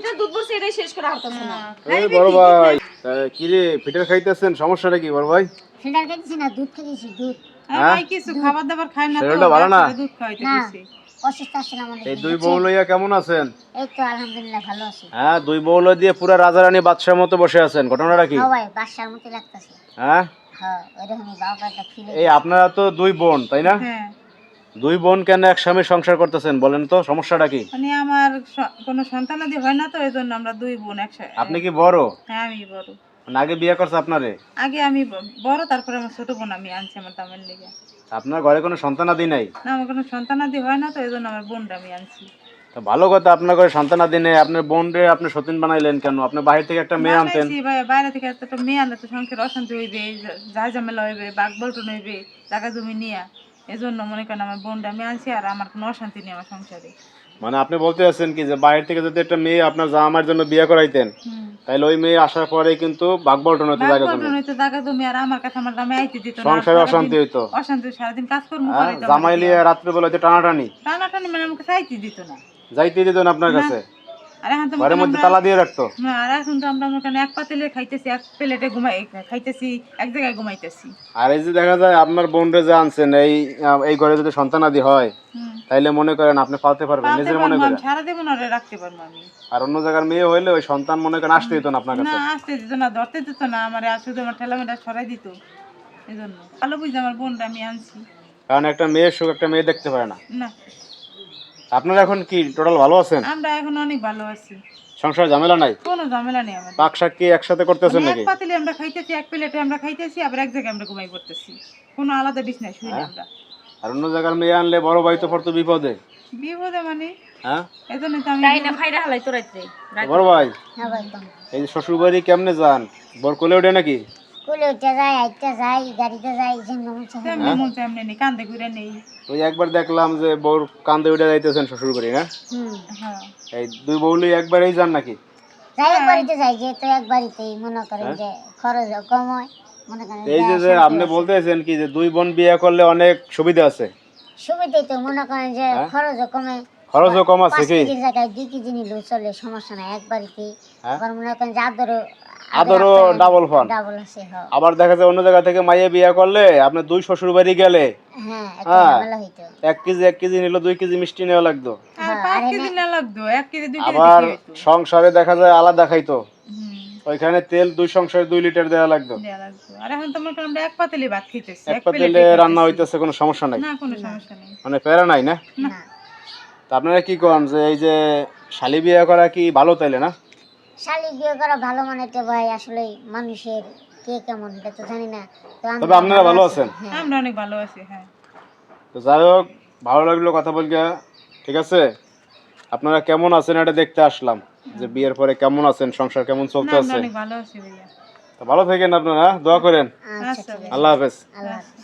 Litre দুধ বলছে এটাই শেষ করা হতাছে না। এই বড় ভাই কি রে ফিটার খাইতেছেন সমস্যাটা কি বড় ভাই? ফিল্টার খাইতেছি না, দুধ খাইতেছি, দুধ। হ্যাঁ ভাই কিছু খাবার দাবার খায় না তো, শরীরটা ভালো না? দুধ খাইতে না, দিছি। অসুস্থ ছিলাম অনেক এই দিন, দুই বউ বুঝছেন? লইয়া কেমন আছেন? এই তো আলহামদুলিল্লাহ ভালো আছি। হ্যাঁ দুই বউ লই দিয়ে পুরা রাজারানী বাদশার মতো বসে আছেন, ঘটনাটা কি? সবাই বাসার মতো লাগতেছে। হ্যাঁ হ্যাঁ, ওইরকমই বাবা একটা ফিল। এই আপনারা তো দুই বোন তাই না? হ্যাঁ, দুই বোন কেন এক স্বামী সংসার করতেছেন বলেন তো, সমস্যাটা কি? মানে আমার কোনো সন্তানাদি হয় না তো, এই জন্য আমরা দুই বোন একসাথে। আপনি কি বড়? হ্যাঁ আমি বড়। মানে আগে বিয়ে করছে আপনারে? আগে আমি বড়, তারপরে আমার ছোট বোন আমি আনছি আমার দামের লেগে। আপনার ঘরে কোনো সন্তানাদি নাই? না, আমার কোনো সন্তানাদি হয় না তো, এই জন্য আমার বোনটা আমি আনছি। তো ভালো কথা, আপনার ঘরে সন্তানাদি নেই, আপনার বোন রে আপনি সতীন বানাইলেন কেন? আপনি বাইরে থেকে একটা মেয়ে আনতেন। বানাইছি ভাই, বাইরে থেকে একটা মেয়ে আনলে তো সংসার অশান্তি হইবে, যা ঝামেলা হইবে, বাঘ বল্টন হইবে, টাকা জমি নিয়ে। এই জন্য মনে করেন আমার বোনটা আমি আনছি, আর আমার কোনো অশান্তি নেই আমার সংসারে। মানে আপনি বলতে চাচ্ছেন কি যে বাইরে থেকে যদি একটা মেয়ে আপনার জামার জন্য বিয়ে করাইতেন, তাহলে ওই মেয়ে আসার পরে কিন্তু বাগবল্টন হতো, বাঘ জায়গা বল্টন জমি হইতো, টাকা জমি, আর আমার কাছে আমার দামে আইতে দিত না। সংসারে সারাদিন অশান্তি হইতো। অশান্তি, সারাদিন কাজকর্ম হ্যাঁ, করে তো জামাই লিয়ে রাত্রে বেলা হইতো টানাটানি, টানাটানি, মানে আমাকে চাইতে দিত না। যাইতে দিত না আপনার কাছে, আর এখন তো ঘরের মধ্যে তালা দিয়ে রাখতো। আর এখন তো আমরা ওখানে এক পাতিলে খাইতেছি, এক প্লেটে খাইতেছি, এক জায়গায় ঘুমাইতেছি। আর এই যে দেখা যায় আপনার বোন রে যে আনছেন, এই ঘরে যদি সন্তানাদি হয় তাইলে মনে করেন আপনি পালতে পারবেন নিজের মনে করে, সারা জীবন ওরে রাখতে পারবো আমি। আর অন্য জায়গার মেয়ে হইলে ওই সন্তান মনে করেন আসতে দিত না আপনার না, কাছে। আসতে দিত না, ধরতে দিত না আমার, আর শুধু আমার ঠেলামেটা সরাই দিত। এই জন্য ভালো বুঝে আমার বোনটা আমি আনছি। কারণ একটা মেয়ের সুখ একটা মেয়ে দেখতে পারে না। না, আপনারা এখন কি টোটাল ভালো আছেন? আমরা এখন অনেক ভালো আছি, সংসার ঝামেলা নাই? কোনো ঝামেলা নেই আমাদের। পাক শাক কি একসাথে করতেছেন মানে এক নাকি? পাতিলে আমরা খাইতেছি, এক প্লেটে আমরা খাইতেছি, আবার এক জায়গায় আমরা ঘুমাই পড়তেছি, কোনো আলাদা বিছনায় শুই না আমরা। আর অন্য জায়গার মেয়ে আনলে বড় ভাই তো পড়তো বিপদে। বিপদে মানে হ্যাঁ এই জন্য তো আমি তাই না ফাইরা হালাই তো রাইতে। বড় ভাই, হ্যাঁ ভাই, কম। এই যে শ্বশুর বাড়ি কেমনে যান? বর কোলে ওঠে নাকি? কুলে উঠে যাই, আইতে যাই, গাড়িতে যাই, যেমন মন চায়। তেমনি মন চায় এমনি নেই, কান্দে ঘুরে নেই। ওই একবার দেখলাম যে বউর কান্দে উঠে যাইতেছেন শ্বশুর বাড়ি, না? হ্যাঁ, এই দুই বউলি একবারেই যান নাকি? যাই এক বাড়িতে যাই, যেহেতু এক বাড়িতেই মনে করেন যে খরচও কম হয়, মনে করেন এই যে যে যে আপনি বলতেছেন কি যে দুই বোন বিয়ে করলে অনেক সুবিধা আছে, সুবিধাই তো, মনে করেন যে খরচও কমে, খরচও কম আছে 5 কি? কেজির জায়গায় 2 কেজি নিলেও চলে, সমস্যা নাই এক বাড়িতেই। আবার মনে করেন যে আদরও ডাবল ফান। ডাবল আছে। হ্যাঁ আবার দেখা যায় অন্য জায়গা থেকে মাইয়ে বিয়ে করলে আপনি দুই শ্বশুর বাড়ি গেলে হ্যাঁ, একটা ঝামেলা হইতো। 1 কেজি নিল 2 কেজি মিষ্টি নেওয়া লাগতো, আর 5 কেজি না লাগতো, 1 কেজি 2 কেজি আবার কি হইতো? সংসারে দেখা যায় আলাদা খাইতো, হুম, ওইখানে তেল দুই সংসারে 2 লিটার দেওয়া লাগতো। দেয়া লাগতো। আর এখন তো মনে করেন আমরা এক পাতিলে ভাত খাইতেছি, এক এক পাতিলে প্লেটে রান্না হইতেছে, কোনো সমস্যা নাই, না, কোনো সমস্যা নেই। মানে প্যারা নাই না? না, তা আপনারা কি করেন যে এই যে শালি বিয়ে করা কি ভালো তাইলে না? শালি বিয়ে করা ভালো, মানে তো ভাই আসলে মানুষের কে কেমন এটা তো জানি না। তো তবে আপনারা ভালো আছেন? হ্যাঁ, আমরা অনেক ভালো আছি। হ্যাঁ, তো যাই হোক, ভালো লাগলো কথা বলতে, ঠিক আছে? আপনারা কেমন আছেন এটা দেখতে আসলাম, যে বিয়ের পরে কেমন আছেন, সংসার কেমন না, চলতে আমরা আছে। অনেক ভালো আছি ভাইয়া। তো ভালো থাকেন আপনারা, দোয়া করেন। আচ্ছা, আচ্ছা, ঠিক আছে। আল্লাহ হাফেজ। আল্লাহ হাফেজ।